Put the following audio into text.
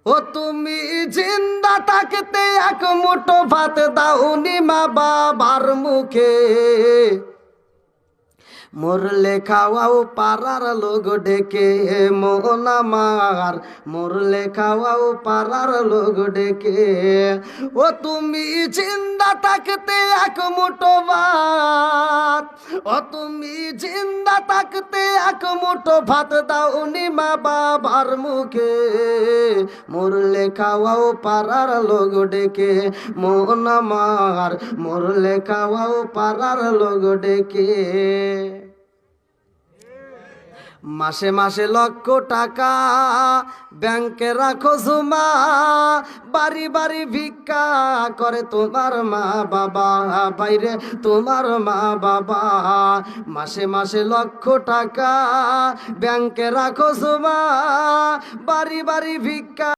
ও তুমি জিন্দা থাকতে এক মুঠো ভাত দাওনি মা বাবার মুখে, মরলে খাওয়াও পাড়ার লোক ডেকে মন আমার, মরলে খাওয়াও পাড়ার লোক ডেকে। ও তুমি জিন্দা থাকতে এক মুঠো ভাত, ও তুমি জিন্দা থাকতে এক মুঠো ভাত দাওনি মা বাবার মুখে, মরলে খাওয়াও পাড়ার লোক ডেকে মন আমার, মরলে খাওয়াও পাড়ার লোক ডেকে। মাসে মাসে লক্ষ টাকা ব্যাংকে রাখো জমা, বাড়ি বাড়ি ভিক্ষা করে তোমার মা বাবা, বাইরে তোমার মা বাবা। মাসে মাসে লক্ষ টাকা ব্যাংকে রাখো জমা, বাড়ি বাড়ি ভিক্ষা